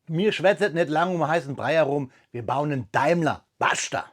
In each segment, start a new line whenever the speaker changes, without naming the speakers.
Mir schwätzet nicht lang um heißen Brei herum, wir bauen einen Daimler. Basta!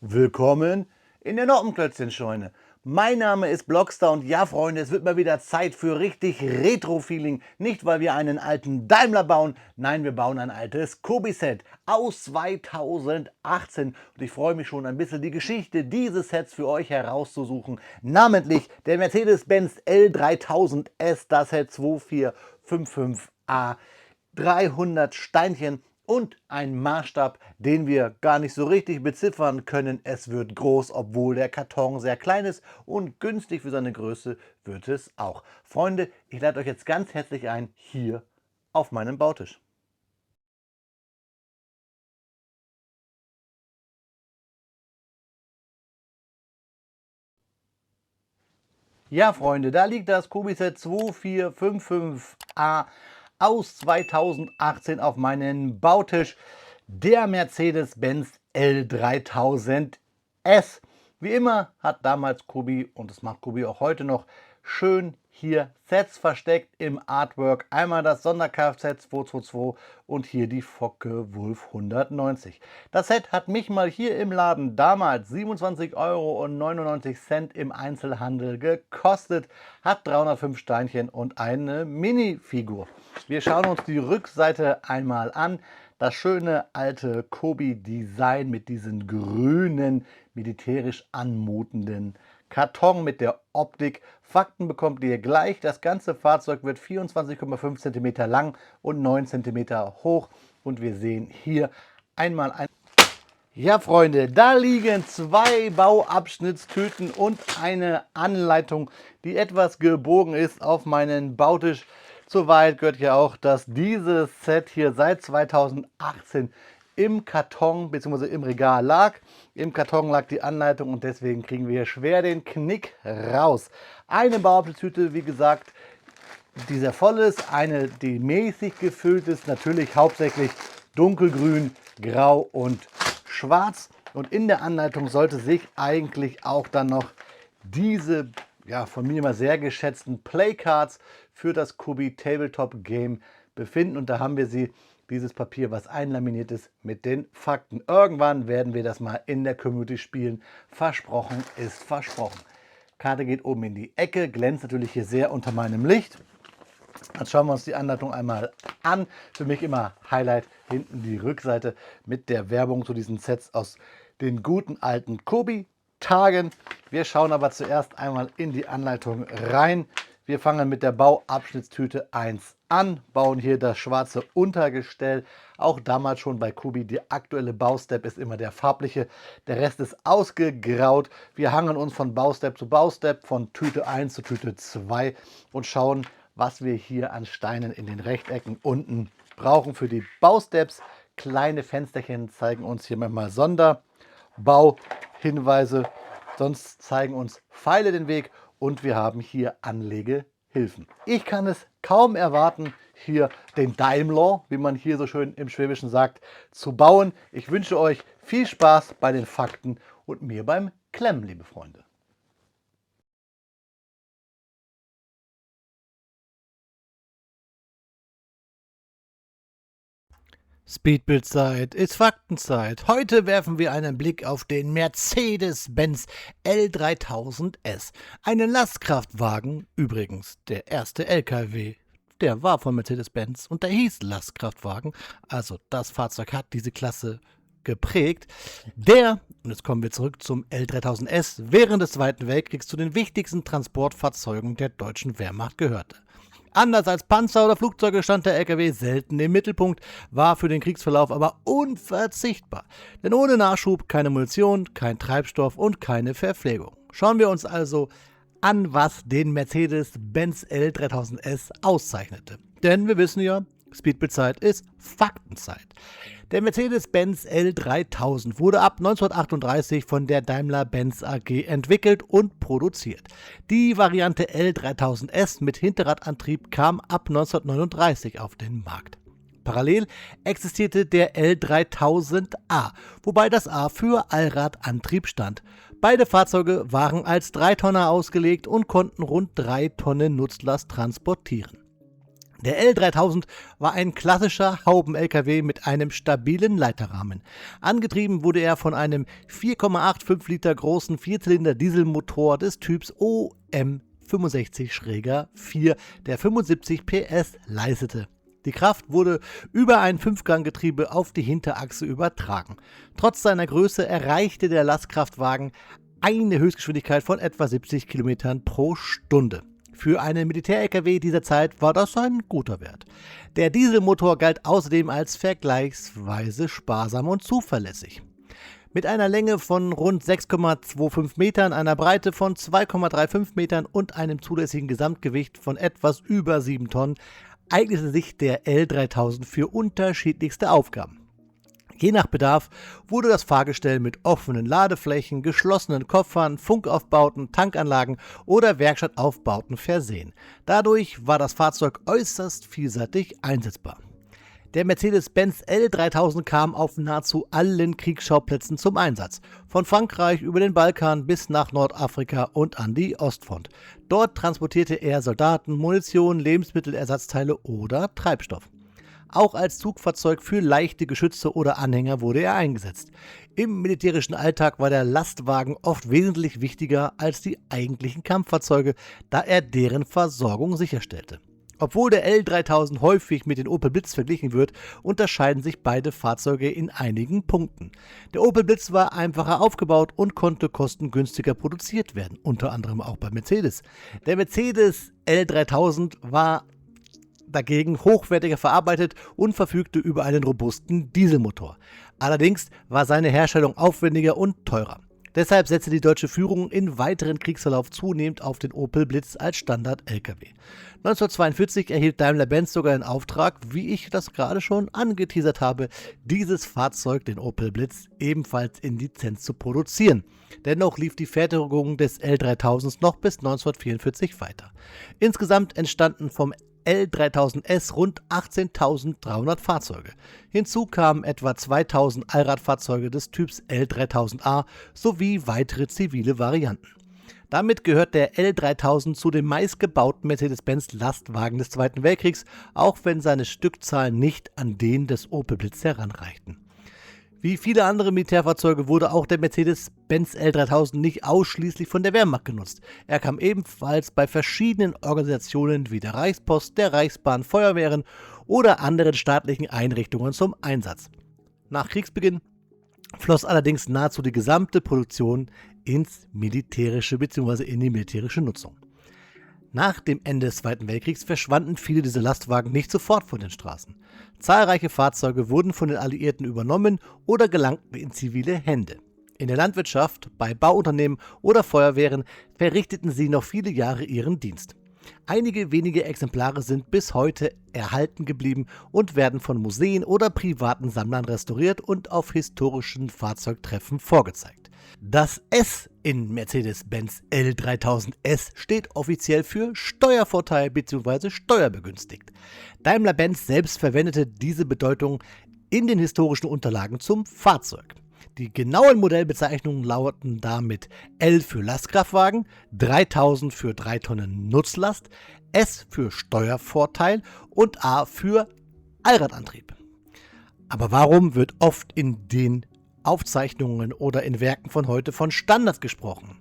Willkommen in der Noppenklötzchenscheune. Mein Name ist Blockstar und ja, Freunde, es wird mal wieder Zeit für richtig Retro-Feeling. Nicht, weil wir einen alten Daimler bauen, nein, wir bauen ein altes Kobi-Set aus 2018. Und ich freue mich schon ein bisschen, die Geschichte dieses Sets für euch herauszusuchen. Namentlich der Mercedes-Benz L3000S, das Set 2455A, 300 Steinchen. Und ein Maßstab, den wir gar nicht so richtig beziffern können. Es wird groß, obwohl der Karton sehr klein ist, und günstig für seine Größe wird es auch. Freunde, ich lade euch jetzt ganz herzlich ein hier auf meinem Bautisch. Ja, Freunde, da liegt das Kobi-Set 2455A aus 2018 auf meinem Bautisch. Der Mercedes-Benz L3000S. Wie immer hat damals Kobi, und das macht Kobi auch heute noch, schön hier Sets versteckt im Artwork. Einmal das Sonder-Kfz 222 und hier die Focke-Wulf 190. Das Set hat mich mal hier im Laden damals 27,99 € im Einzelhandel gekostet, hat 305 Steinchen und eine Minifigur. Wir schauen uns die Rückseite einmal an. Das schöne alte Kobi-Design mit diesen grünen, militärisch anmutenden Karton mit der Optik. Fakten bekommt ihr gleich. Das ganze Fahrzeug wird 24,5 cm lang und 9 cm hoch. Und wir sehen hier einmal ein... Ja, Freunde, da liegen zwei Bauabschnittstüten und eine Anleitung, die etwas gebogen ist auf meinen Bautisch. Soweit gehört ja auch, dass dieses Set hier seit 2018 im Karton bzw. im Regal lag. Im Karton lag die Anleitung und deswegen kriegen wir schwer den Knick raus. Eine Bauabschnittstüte, wie gesagt, die sehr voll ist, eine, die mäßig gefüllt ist, natürlich hauptsächlich dunkelgrün, grau und schwarz. Und in der Anleitung sollte sich eigentlich auch dann noch diese, ja, von mir immer sehr geschätzten Playcards für das Kobi Tabletop Game befinden. Und da haben wir sie, dieses Papier, was einlaminiert ist, mit den Fakten. Irgendwann werden wir das mal in der Community spielen. Versprochen ist versprochen. Karte geht oben in die Ecke, glänzt natürlich hier sehr unter meinem Licht. Jetzt schauen wir uns die Anleitung einmal an. Für mich immer Highlight, hinten die Rückseite mit der Werbung zu diesen Sets aus den guten alten Kobi-Tagen. Wir schauen aber zuerst einmal in die Anleitung rein. Wir fangen mit der Bauabschnittstüte 1 an, bauen hier das schwarze Untergestell. Auch damals schon bei Kobi, die aktuelle Baustep ist immer der farbliche, der Rest ist ausgegraut. Wir hangeln uns von Baustep zu Baustep, von Tüte 1 zu Tüte 2 und schauen, was wir hier an Steinen in den Rechtecken unten brauchen für die Bausteps. Kleine Fensterchen zeigen uns hier manchmal Sonderbauhinweise, sonst zeigen uns Pfeile den Weg und wir haben hier Anlegehilfen. Ich kann es kaum erwarten, hier den Daimler, wie man hier so schön im Schwäbischen sagt, zu bauen. Ich wünsche euch viel Spaß bei den Fakten und mir beim Klemmen, liebe Freunde.
Speedbildzeit ist Faktenzeit. Heute werfen wir einen Blick auf den Mercedes-Benz L3000S. Einen Lastkraftwagen, übrigens der erste LKW. Der war von Mercedes-Benz und der hieß Lastkraftwagen. Also das Fahrzeug hat diese Klasse geprägt. Der, und jetzt kommen wir zurück zum L3000S, während des Zweiten Weltkriegs zu den wichtigsten Transportfahrzeugen der deutschen Wehrmacht gehörte. Anders als Panzer oder Flugzeuge stand der LKW selten im Mittelpunkt, war für den Kriegsverlauf aber unverzichtbar. Denn ohne Nachschub keine Munition, kein Treibstoff und keine Verpflegung. Schauen wir uns also an, was den Mercedes-Benz L3000S auszeichnete. Denn wir wissen ja, Speedbildzeit ist Faktenzeit. Der Mercedes-Benz L3000 wurde ab 1938 von der Daimler-Benz AG entwickelt und produziert. Die Variante L3000S mit Hinterradantrieb kam ab 1939 auf den Markt. Parallel existierte der L3000A, wobei das A für Allradantrieb stand. Beide Fahrzeuge waren als 3-Tonner ausgelegt und konnten rund 3 Tonnen Nutzlast transportieren. Der L3000 war ein klassischer Hauben-LKW mit einem stabilen Leiterrahmen. Angetrieben wurde er von einem 4,85 Liter großen Vierzylinder-Dieselmotor des Typs OM65-4, der 75 PS leistete. Die Kraft wurde über ein 5-Gang-Getriebe auf die Hinterachse übertragen. Trotz seiner Größe erreichte der Lastkraftwagen eine Höchstgeschwindigkeit von etwa 70 km pro Stunde. Für einen Militär-LKW dieser Zeit war das ein guter Wert. Der Dieselmotor galt außerdem als vergleichsweise sparsam und zuverlässig. Mit einer Länge von rund 6,25 Metern, einer Breite von 2,35 Metern und einem zulässigen Gesamtgewicht von etwas über 7 Tonnen eignete sich der L3000 für unterschiedlichste Aufgaben. Je nach Bedarf wurde das Fahrgestell mit offenen Ladeflächen, geschlossenen Koffern, Funkaufbauten, Tankanlagen oder Werkstattaufbauten versehen. Dadurch war das Fahrzeug äußerst vielseitig einsetzbar. Der Mercedes-Benz L3000 kam auf nahezu allen Kriegsschauplätzen zum Einsatz, von Frankreich über den Balkan bis nach Nordafrika und an die Ostfront. Dort transportierte er Soldaten, Munition, Lebensmittelersatzteile oder Treibstoff. Auch als Zugfahrzeug für leichte Geschütze oder Anhänger wurde er eingesetzt. Im militärischen Alltag war der Lastwagen oft wesentlich wichtiger als die eigentlichen Kampffahrzeuge, da er deren Versorgung sicherstellte. Obwohl der L3000 häufig mit den Opel Blitz verglichen wird, unterscheiden sich beide Fahrzeuge in einigen Punkten. Der Opel Blitz war einfacher aufgebaut und konnte kostengünstiger produziert werden, unter anderem auch bei Mercedes. Der Mercedes L3000 war dagegen hochwertiger verarbeitet und verfügte über einen robusten Dieselmotor. Allerdings war seine Herstellung aufwendiger und teurer. Deshalb setzte die deutsche Führung im weiteren Kriegsverlauf zunehmend auf den Opel Blitz als Standard-LKW. 1942 erhielt Daimler-Benz sogar den Auftrag, wie ich das gerade schon angeteasert habe, dieses Fahrzeug, den Opel Blitz, ebenfalls in Lizenz zu produzieren. Dennoch lief die Fertigung des L3000 noch bis 1944 weiter. Insgesamt entstanden vom L3000S rund 18.300 Fahrzeuge. Hinzu kamen etwa 2.000 Allradfahrzeuge des Typs L3000A sowie weitere zivile Varianten. Damit gehört der L3000 zu den meistgebauten Mercedes-Benz Lastwagen des Zweiten Weltkriegs, auch wenn seine Stückzahlen nicht an den des Opel Blitz heranreichten. Wie viele andere Militärfahrzeuge wurde auch der Mercedes-Benz L3000 nicht ausschließlich von der Wehrmacht genutzt. Er kam ebenfalls bei verschiedenen Organisationen wie der Reichspost, der Reichsbahn, Feuerwehren oder anderen staatlichen Einrichtungen zum Einsatz. Nach Kriegsbeginn floss allerdings nahezu die gesamte Produktion ins militärische bzw. in die militärische Nutzung. Nach dem Ende des Zweiten Weltkriegs verschwanden viele dieser Lastwagen nicht sofort von den Straßen. Zahlreiche Fahrzeuge wurden von den Alliierten übernommen oder gelangten in zivile Hände. In der Landwirtschaft, bei Bauunternehmen oder Feuerwehren verrichteten sie noch viele Jahre ihren Dienst. Einige wenige Exemplare sind bis heute erhalten geblieben und werden von Museen oder privaten Sammlern restauriert und auf historischen Fahrzeugtreffen vorgezeigt. Das S in Mercedes-Benz L3000S steht offiziell für Steuervorteil bzw. steuerbegünstigt. Daimler-Benz selbst verwendete diese Bedeutung in den historischen Unterlagen zum Fahrzeug. Die genauen Modellbezeichnungen lauten damit L für Lastkraftwagen, 3000 für 3 Tonnen Nutzlast, S für Steuervorteil und A für Allradantrieb. Aber warum wird oft in den Aufzeichnungen oder in Werken von heute von Standards gesprochen?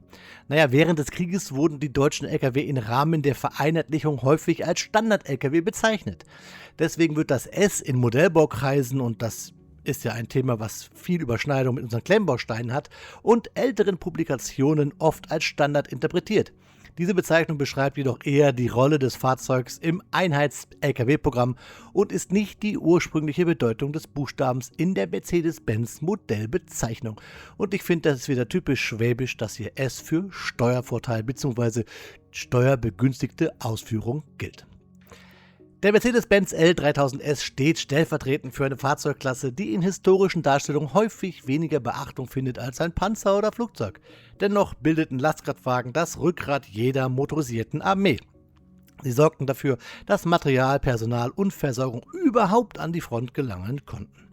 Während des Krieges wurden die deutschen Lkw im Rahmen der Vereinheitlichung häufig als Standard-Lkw bezeichnet. Deswegen wird das S in Modellbaukreisen, und das ist ja ein Thema, was viel Überschneidung mit unseren Klemmbausteinen hat, und älteren Publikationen oft als Standard interpretiert. Diese Bezeichnung beschreibt jedoch eher die Rolle des Fahrzeugs im Einheits-Lkw-Programm und ist nicht die ursprüngliche Bedeutung des Buchstabens in der Mercedes-Benz-Modellbezeichnung. Und ich finde, das ist wieder typisch schwäbisch, dass hier S für Steuervorteil bzw. steuerbegünstigte Ausführung gilt. Der Mercedes-Benz L3000S steht stellvertretend für eine Fahrzeugklasse, die in historischen Darstellungen häufig weniger Beachtung findet als ein Panzer oder Flugzeug. Dennoch bildeten Lastkraftwagen das Rückgrat jeder motorisierten Armee. Sie sorgten dafür, dass Material, Personal und Versorgung überhaupt an die Front gelangen konnten.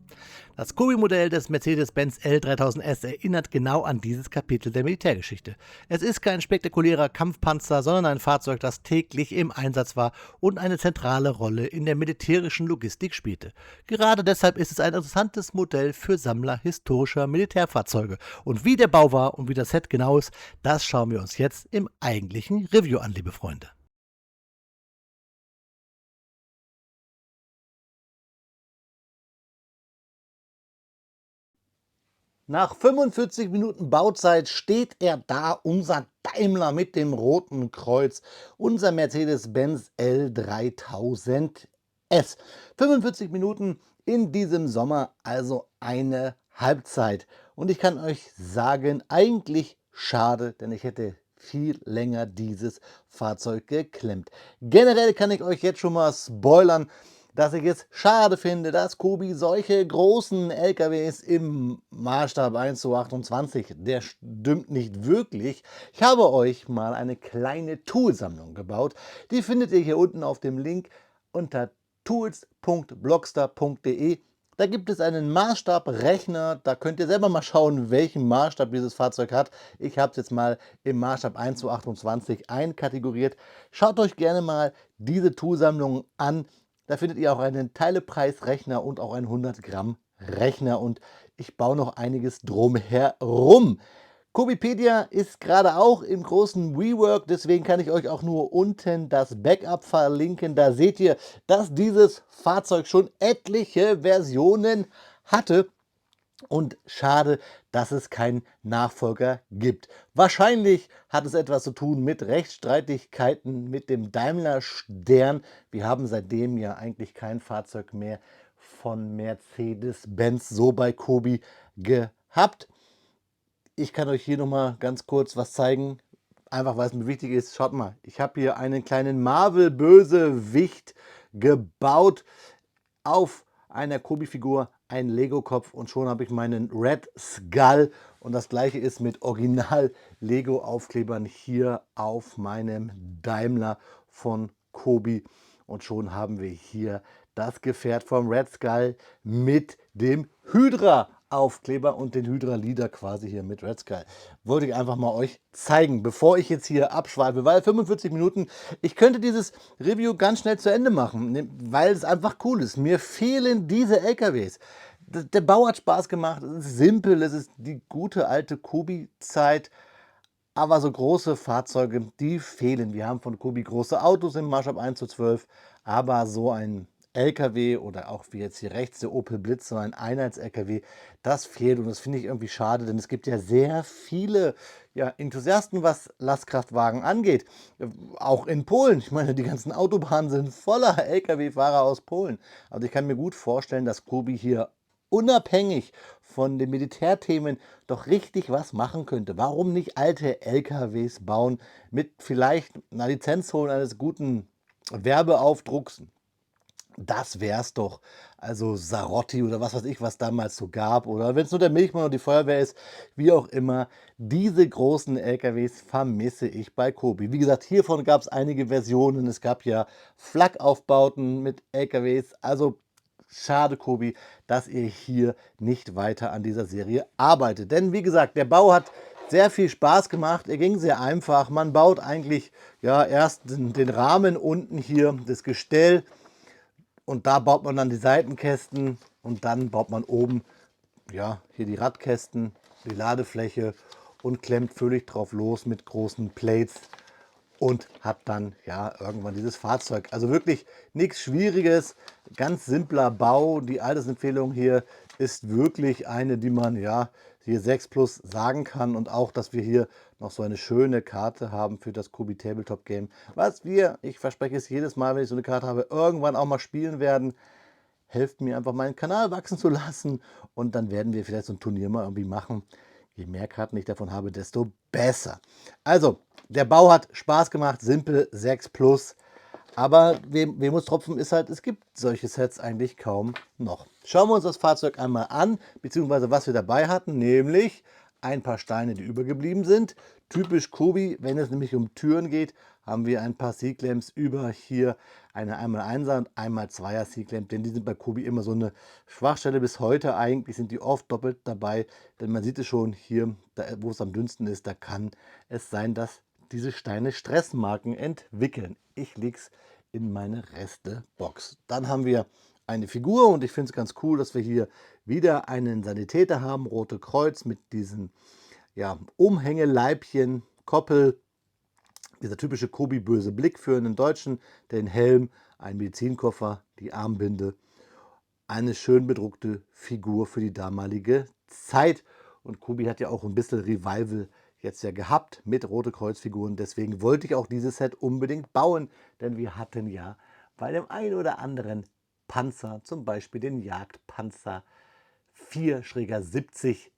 Das Kobi-Modell des Mercedes-Benz L3000S erinnert genau an dieses Kapitel der Militärgeschichte. Es ist kein spektakulärer Kampfpanzer, sondern ein Fahrzeug, das täglich im Einsatz war und eine zentrale Rolle in der militärischen Logistik spielte. Gerade deshalb ist es ein interessantes Modell für Sammler historischer Militärfahrzeuge. Und wie der Bau war und wie das Set genau ist, das schauen wir uns jetzt im eigentlichen Review an, liebe Freunde.
Nach 45 Minuten Bauzeit steht er da, unser Daimler mit dem roten Kreuz, unser Mercedes-Benz L3000S. 45 Minuten in diesem Sommer, also eine Halbzeit. Und ich kann euch sagen, eigentlich schade, denn ich hätte viel länger dieses Fahrzeug geklemmt. Generell kann ich euch jetzt schon mal spoilern, dass ich es schade finde, dass Kobi solche großen LKWs im Maßstab 1:28, der stimmt nicht wirklich. Ich habe euch mal eine kleine Toolsammlung gebaut. Die findet ihr hier unten auf dem Link unter tools.blockstar.de. Da gibt es einen Maßstabrechner, da könnt ihr selber mal schauen, welchen Maßstab dieses Fahrzeug hat. Ich habe es jetzt mal im Maßstab 1:28 einkategoriert. Schaut euch gerne mal diese Toolsammlung an. Da findet ihr auch einen Teilepreisrechner und auch einen 100 Gramm Rechner und ich baue noch einiges drumherum. Kobipedia ist gerade auch im großen Rework, deswegen kann ich euch auch nur unten das Backup verlinken. Da seht ihr, dass dieses Fahrzeug schon etliche Versionen hatte. Und schade, dass es keinen Nachfolger gibt. Wahrscheinlich hat es etwas zu tun mit Rechtsstreitigkeiten mit dem Daimler Stern. Wir haben seitdem ja eigentlich kein Fahrzeug mehr von Mercedes-Benz so bei Kobi gehabt. Ich kann euch hier nochmal ganz kurz was zeigen, einfach weil es mir wichtig ist. Schaut mal, ich habe hier einen kleinen Marvel-Bösewicht gebaut auf einer Kobi-Figur, einen Lego-Kopf und schon habe ich meinen Red Skull. Und das gleiche ist mit Original-Lego-Aufklebern hier auf meinem Daimler von Kobi. Und schon haben wir hier das Gefährt vom Red Skull mit dem Hydra-Aufkleber und den Hydra-Leader quasi hier mit Red Skull. Wollte ich einfach mal euch zeigen, bevor ich jetzt hier abschweife, weil 45 Minuten, ich könnte dieses Review ganz schnell zu Ende machen, weil es einfach cool ist. Mir fehlen diese LKWs. Der Bau hat Spaß gemacht, es ist simpel, es ist die gute alte Kobi-Zeit. Aber so große Fahrzeuge, die fehlen. Wir haben von Kobi große Autos im Maßstab 1:12, aber so ein LKW oder auch wie jetzt hier rechts der Opel Blitz, so ein Einheits-LKW, das fehlt und das finde ich irgendwie schade, denn es gibt ja sehr viele Enthusiasten, was Lastkraftwagen angeht. Auch in Polen. Ich meine, die ganzen Autobahnen sind voller LKW-Fahrer aus Polen. Also ich kann mir gut vorstellen, dass Kobi hier unabhängig von den Militärthemen doch richtig was machen könnte. Warum nicht alte LKWs bauen mit vielleicht einer Lizenz holen eines guten Werbeaufdrucks? Das wär's doch. Also Sarotti oder was weiß ich, was damals so gab. Oder wenn es nur der Milchmann oder die Feuerwehr ist, wie auch immer. Diese großen LKWs vermisse ich bei Kobi. Wie gesagt, hiervon gab es einige Versionen. Es gab ja Flakaufbauten mit LKWs. Also schade, Kobi, dass ihr hier nicht weiter an dieser Serie arbeitet. Denn wie gesagt, der Bau hat sehr viel Spaß gemacht. Er ging sehr einfach. Man baut eigentlich erst den Rahmen unten hier, das Gestell. Und da baut man dann die Seitenkästen und dann baut man oben hier die Radkästen, die Ladefläche und klemmt völlig drauf los mit großen Plates und hat dann irgendwann dieses Fahrzeug. Also wirklich nichts Schwieriges, ganz simpler Bau. Die Altersempfehlung hier ist wirklich eine, die man hier 6 plus sagen kann und auch, dass wir hier noch so eine schöne Karte haben für das Kobi Tabletop Game, was wir, ich verspreche es jedes Mal, wenn ich so eine Karte habe, irgendwann auch mal spielen werden. Helft mir einfach, meinen Kanal wachsen zu lassen und dann werden wir vielleicht so ein Turnier mal irgendwie machen. Je mehr Karten ich davon habe, desto besser. Also, der Bau hat Spaß gemacht, simpel 6 plus. Aber Wermutstropfen ist halt, es gibt solche Sets eigentlich kaum noch. Schauen wir uns das Fahrzeug einmal an, beziehungsweise was wir dabei hatten, nämlich ein paar Steine, die übergeblieben sind. Typisch Kobi, wenn es nämlich um Türen geht, haben wir ein paar C-Clamps über hier eine 1x1er und 1x2er C-Clamp, denn die sind bei Kobi immer so eine Schwachstelle. Bis heute eigentlich sind die oft doppelt dabei, denn man sieht es schon hier, da, wo es am dünnsten ist, da kann es sein, dass diese Steine Stressmarken entwickeln. Ich lege es in meine Reste-Box. Dann haben wir eine Figur und ich finde es ganz cool, dass wir hier wieder einen Sanitäter haben, Rote Kreuz mit diesen Umhängeleibchen, Koppel, dieser typische Kobi-böse Blick für einen Deutschen, den Helm, ein Medizinkoffer, die Armbinde, eine schön bedruckte Figur für die damalige Zeit. Und Kobi hat ja auch ein bisschen Revival jetzt ja gehabt mit Rote Kreuz-Figuren. Deswegen wollte ich auch dieses Set unbedingt bauen, denn wir hatten ja bei dem einen oder anderen Panzer, zum Beispiel den Jagdpanzer 4-70,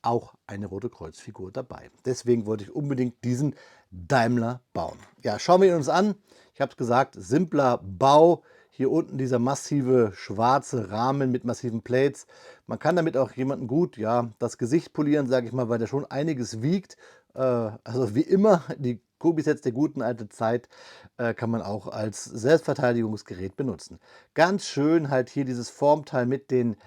auch eine Rote Kreuz-Figur dabei. Deswegen wollte ich unbedingt diesen Daimler bauen. Ja, schauen wir ihn uns an. Ich habe es gesagt, simpler Bau. Hier unten dieser massive schwarze Rahmen mit massiven Plates. Man kann damit auch jemanden gut das Gesicht polieren, sage ich mal, weil der schon einiges wiegt. Also wie immer, die Kobi-Sets der guten alten Zeit kann man auch als Selbstverteidigungsgerät benutzen. Ganz schön halt hier dieses Formteil mit den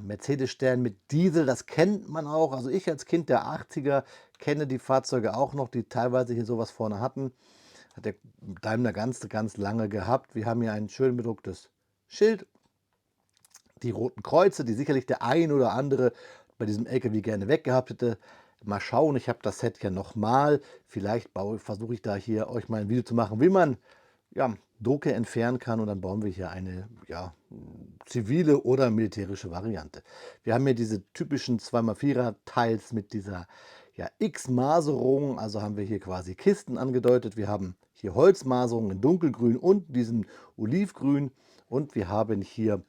Mercedes-Stern mit Diesel, das kennt man auch. Also ich als Kind der 80er kenne die Fahrzeuge auch noch, die teilweise hier sowas vorne hatten. Hat der Daimler ganz lange gehabt. Wir haben hier ein schön bedrucktes Schild. Die roten Kreuze, die sicherlich der ein oder andere bei diesem LKW gerne weggehabt hätte. Mal schauen, ich habe das Set ja nochmal. Vielleicht versuche ich da hier euch mal ein Video zu machen, wie man Drucke entfernen kann, und dann bauen wir hier eine zivile oder militärische Variante. Wir haben hier diese typischen 2x4er Teils mit dieser X-Maserung, also haben wir hier quasi Kisten angedeutet. Wir haben hier Holzmaserungen in dunkelgrün und diesen olivgrün, und wir haben hier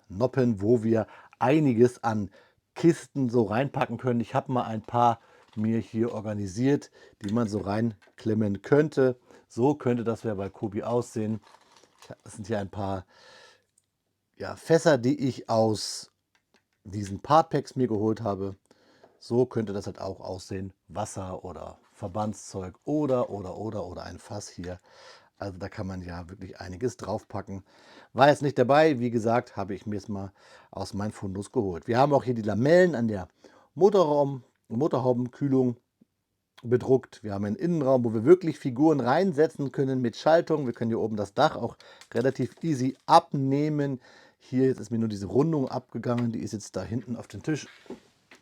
Noppen, wo wir einiges an Kisten so reinpacken können. Ich habe mal ein paar mir hier organisiert, die man so reinklemmen könnte. So könnte das ja bei Kobi aussehen. Das sind hier ein paar Fässer, die ich aus diesen Partpacks mir geholt habe. So könnte das halt auch aussehen. Wasser oder Verbandszeug oder ein Fass hier. Also da kann man ja wirklich einiges draufpacken. War jetzt nicht dabei, wie gesagt, habe ich mir es mal aus meinem Fundus geholt. Wir haben auch hier die Lamellen an der Motorhaubenkühlung bedruckt. Wir haben einen Innenraum, wo wir wirklich Figuren reinsetzen können mit Schaltung. Wir können hier oben das Dach auch relativ easy abnehmen. Hier jetzt ist mir nur diese Rundung abgegangen. Die ist jetzt da hinten auf den Tisch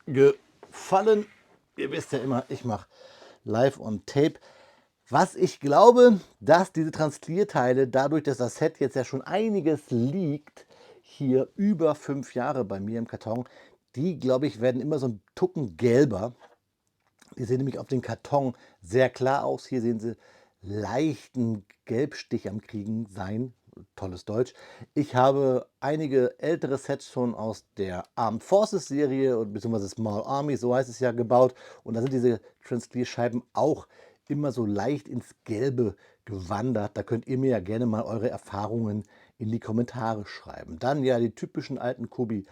gefallen. Ihr wisst ja immer, ich mache live on tape. Was ich glaube, dass diese Translierteile, dadurch, dass das Set jetzt ja schon einiges liegt, hier über 5 Jahre bei mir im Karton, die, glaube ich, werden immer so ein Tucken gelber. Die sehen nämlich auf dem Karton sehr klar aus. Hier sehen sie leichten Gelbstich am Kriegen sein. Tolles Deutsch. Ich habe einige ältere Sets schon aus der Armed Forces Serie bzw. Small Army, so heißt es ja, gebaut. Und da sind diese Transclear-Scheiben auch immer so leicht ins Gelbe gewandert. Da könnt ihr mir ja gerne mal eure Erfahrungen in die Kommentare schreiben. Dann die typischen alten Kobi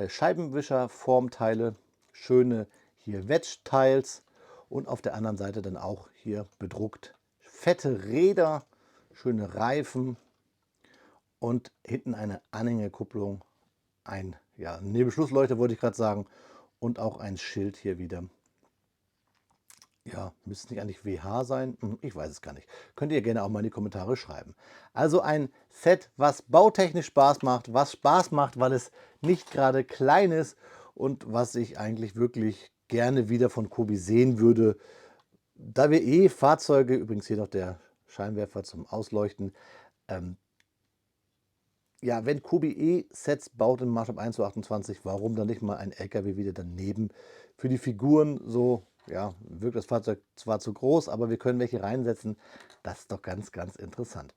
Scheibenwischer-Formteile. Schöne hier Wedge-Tiles. Und auf der anderen Seite dann auch hier bedruckt fette Räder, schöne Reifen und hinten eine Anhängerkupplung, ein Nebelschlussleuchte wollte ich gerade sagen, und auch ein Schild hier wieder. Ja, müsste nicht eigentlich WH sein? Ich weiß es gar nicht. Könnt ihr gerne auch mal in die Kommentare schreiben. Also ein Set, was bautechnisch Spaß macht, was Spaß macht, weil es nicht gerade klein ist und was ich eigentlich wirklich gerne wieder von Kobi sehen würde. Da wir Fahrzeuge, übrigens hier noch der Scheinwerfer zum Ausleuchten, wenn Kobi Sets baut in Marshall 1:28, warum dann nicht mal ein LKW wieder daneben? Für die Figuren so, wirkt das Fahrzeug zwar zu groß, aber wir können welche reinsetzen. Das ist doch ganz interessant.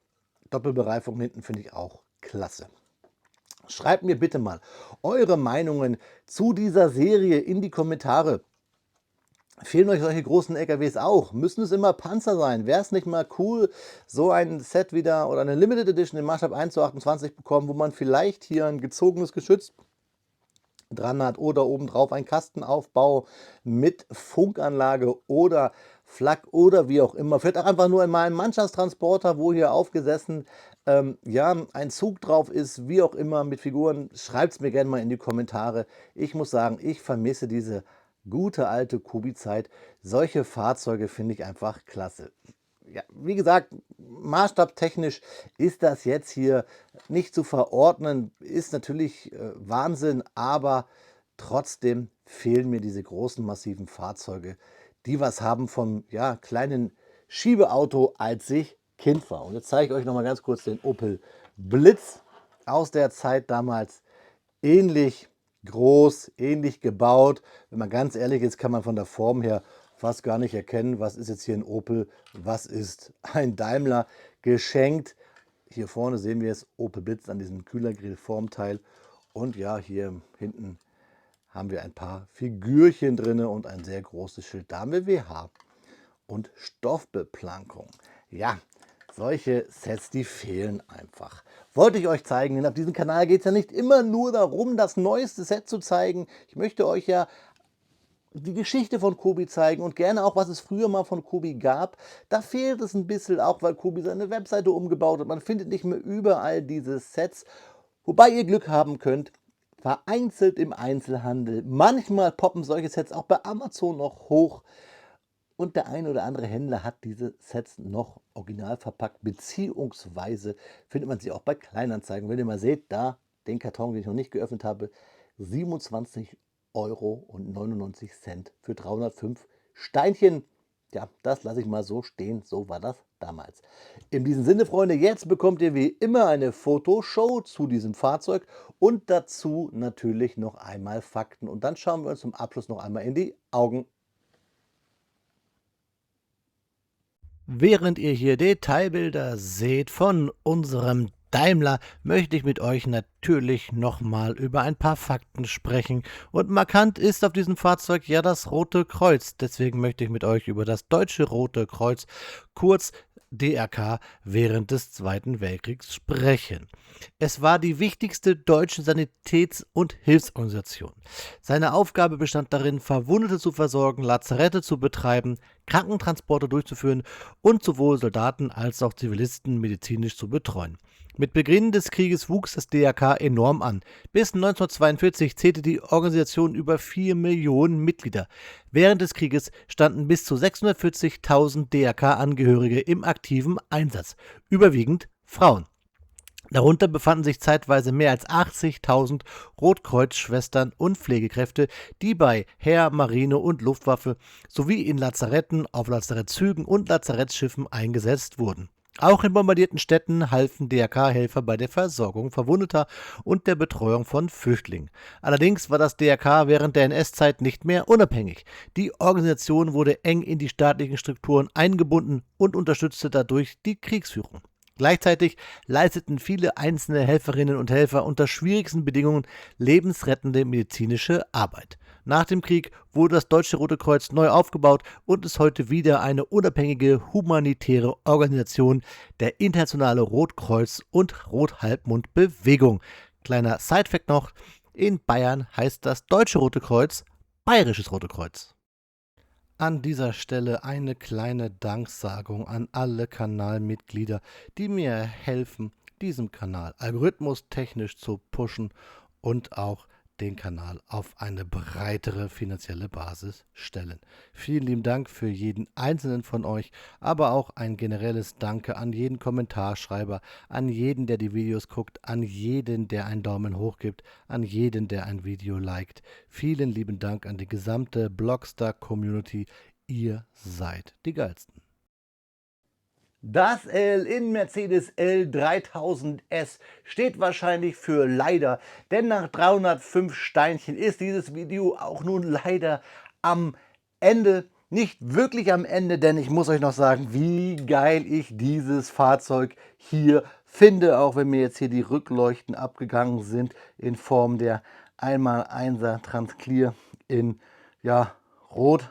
Doppelbereifung hinten finde ich auch klasse. Schreibt mir bitte mal eure Meinungen zu dieser Serie in die Kommentare. Fehlen euch solche großen LKWs auch? Müssen es immer Panzer sein? Wäre es nicht mal cool, so ein Set wieder oder eine Limited Edition im Maßstab 1:28 bekommen, wo man vielleicht hier ein gezogenes Geschütz dran hat oder obendrauf ein Kastenaufbau mit Funkanlage oder Flak oder wie auch immer. Vielleicht auch einfach nur in meinem Mannschaftstransporter, wo hier aufgesessen ja, ein Zug drauf ist, wie auch immer, mit Figuren. Schreibt es mir gerne mal in die Kommentare. Ich muss sagen, ich vermisse diese gute alte Kubi-Zeit. Solche Fahrzeuge finde ich einfach klasse. Ja, wie gesagt, maßstabtechnisch ist das jetzt hier nicht zu verordnen, ist natürlich Wahnsinn, aber trotzdem fehlen mir diese großen, massiven Fahrzeuge, die was haben vom ja, kleinen Schiebeauto, als ich Kind war. Und jetzt zeige ich euch noch mal ganz kurz den Opel Blitz aus der Zeit damals. Ähnlich groß, ähnlich gebaut. Wenn man ganz ehrlich ist, kann man von der Form her fast gar nicht erkennen, was ist jetzt hier ein Opel, was ist ein Daimler. Geschenkt. Hier vorne sehen wir es, Opel Blitz an diesem Kühlergrill-Formteil. Und ja, hier hinten haben wir ein paar Figürchen drin und ein sehr großes Schild. Da haben wir WH und Stoffbeplankung. Ja, solche Sets, die fehlen einfach. Wollte ich euch zeigen, denn auf diesem Kanal geht es ja nicht immer nur darum, das neueste Set zu zeigen. Ich möchte euch ja die Geschichte von Kobi zeigen und gerne auch, was es früher mal von Kobi gab. Da fehlt es ein bisschen, auch weil Kobi seine Webseite umgebaut hat. Man findet nicht mehr überall diese Sets, wobei ihr Glück haben könnt, vereinzelt im Einzelhandel. Manchmal poppen solche Sets auch bei Amazon noch hoch. Und der eine oder andere Händler hat diese Sets noch original verpackt, beziehungsweise findet man sie auch bei Kleinanzeigen. Wenn ihr mal seht, da den Karton, den ich noch nicht geöffnet habe, 27,99 € für 305 Steinchen. Ja, das lasse ich mal so stehen, so war das damals. In diesem Sinne, Freunde, jetzt bekommt ihr wie immer eine Fotoshow zu diesem Fahrzeug und dazu natürlich noch einmal Fakten. Und dann schauen wir uns zum Abschluss noch einmal in die Augen.
Während ihr hier Detailbilder seht von unserem Daimler, möchte ich mit euch natürlich nochmal über ein paar Fakten sprechen. Und markant ist auf diesem Fahrzeug ja das Rote Kreuz. Deswegen möchte ich mit euch über das Deutsche Rote Kreuz, kurz DRK, während des Zweiten Weltkriegs sprechen. Es war die wichtigste deutsche Sanitäts- und Hilfsorganisation. Seine Aufgabe bestand darin, Verwundete zu versorgen, Lazarette zu betreiben, Krankentransporte durchzuführen und sowohl Soldaten als auch Zivilisten medizinisch zu betreuen. Mit Beginn des Krieges wuchs das DRK enorm an. Bis 1942 zählte die Organisation über 4 Millionen Mitglieder. Während des Krieges standen bis zu 640.000 DRK-Angehörige im aktiven Einsatz, überwiegend Frauen. Darunter befanden sich zeitweise mehr als 80.000 Rotkreuz-Schwestern und Pflegekräfte, die bei Heer, Marine und Luftwaffe sowie in Lazaretten, auf Lazarettzügen und Lazarettsschiffen eingesetzt wurden. Auch in bombardierten Städten halfen DRK-Helfer bei der Versorgung Verwundeter und der Betreuung von Flüchtlingen. Allerdings war das DRK während der NS-Zeit nicht mehr unabhängig. Die Organisation wurde eng in die staatlichen Strukturen eingebunden und unterstützte dadurch die Kriegsführung. Gleichzeitig leisteten viele einzelne Helferinnen und Helfer unter schwierigsten Bedingungen lebensrettende medizinische Arbeit. Nach dem Krieg wurde das Deutsche Rote Kreuz neu aufgebaut und ist heute wieder eine unabhängige humanitäre Organisation der Internationale Rotkreuz- und Rothalbmond-Bewegung. Kleiner Sidefact noch: In Bayern heißt das Deutsche Rote Kreuz Bayerisches Rote Kreuz. An dieser Stelle eine kleine Danksagung an alle Kanalmitglieder, die mir helfen, diesen Kanal algorithmustechnisch zu pushen und auch den Kanal auf eine breitere finanzielle Basis stellen. Vielen lieben Dank für jeden einzelnen von euch, aber auch ein generelles Danke an jeden Kommentarschreiber, an jeden, der die Videos guckt, an jeden, der einen Daumen hoch gibt, an jeden, der ein Video liked. Vielen lieben Dank an die gesamte Blockstar-Community. Ihr seid die Geilsten.
Das L in Mercedes L3000S steht wahrscheinlich für leider, denn nach 305 Steinchen ist dieses Video auch nun leider am Ende. Nicht wirklich am Ende, denn ich muss euch noch sagen, wie geil ich dieses Fahrzeug hier finde, auch wenn mir jetzt hier die Rückleuchten abgegangen sind in Form der 1x1er Transclear in ja, Rot.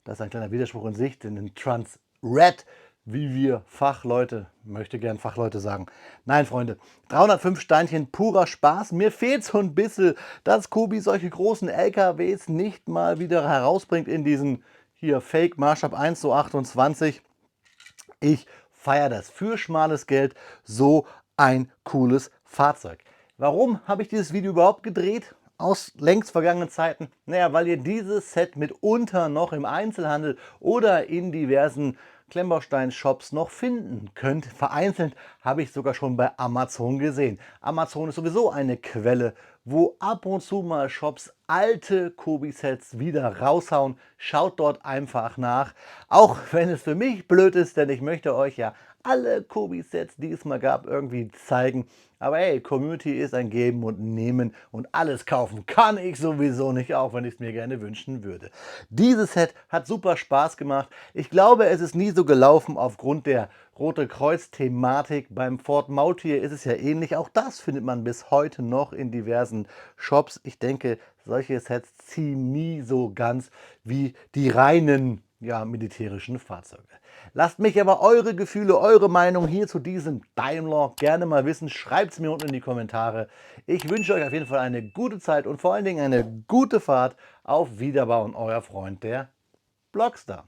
Das ist ein kleiner Widerspruch in sich, denn in Trans Red wie wir Fachleute, möchte gern Fachleute sagen. Nein, Freunde, 305 Steinchen, purer Spaß. Mir fehlt so ein bisschen, dass Kobi solche großen LKWs nicht mal wieder herausbringt in diesen hier Fake Maßstab 1 so 28. Ich feiere das für schmales Geld, so ein cooles Fahrzeug. Warum habe ich dieses Video überhaupt gedreht? Aus längst vergangenen Zeiten? Naja, weil ihr dieses Set mitunter noch im Einzelhandel oder in diversen Klemmbaustein-Shops noch finden könnt. Vereinzelt habe ich sogar schon bei Amazon gesehen. Amazon ist sowieso eine Quelle, wo ab und zu mal Shops alte Kobi-Sets wieder raushauen. Schaut dort einfach nach. Auch wenn es für mich blöd ist, denn ich möchte euch ja alle Kobi-Sets, die es mal gab, irgendwie zeigen. Aber hey, Community ist ein Geben und Nehmen und alles kaufen kann ich sowieso nicht, auch wenn ich es mir gerne wünschen würde. Dieses Set hat super Spaß gemacht. Ich glaube, es ist nie so gelaufen aufgrund der Rote Kreuz-Thematik. Beim Ford Maultier ist es ja ähnlich. Auch das findet man bis heute noch in diversen Shops. Ich denke, solche Sets ziehen nie so ganz wie die reinen militärischen Fahrzeuge. Lasst mich aber eure Gefühle, eure Meinung hier zu diesem Daimler gerne mal wissen. Schreibt es mir unten in die Kommentare. Ich wünsche euch auf jeden Fall eine gute Zeit und vor allen Dingen eine gute Fahrt. Auf Wiederbauen, euer Freund, der Blockstar.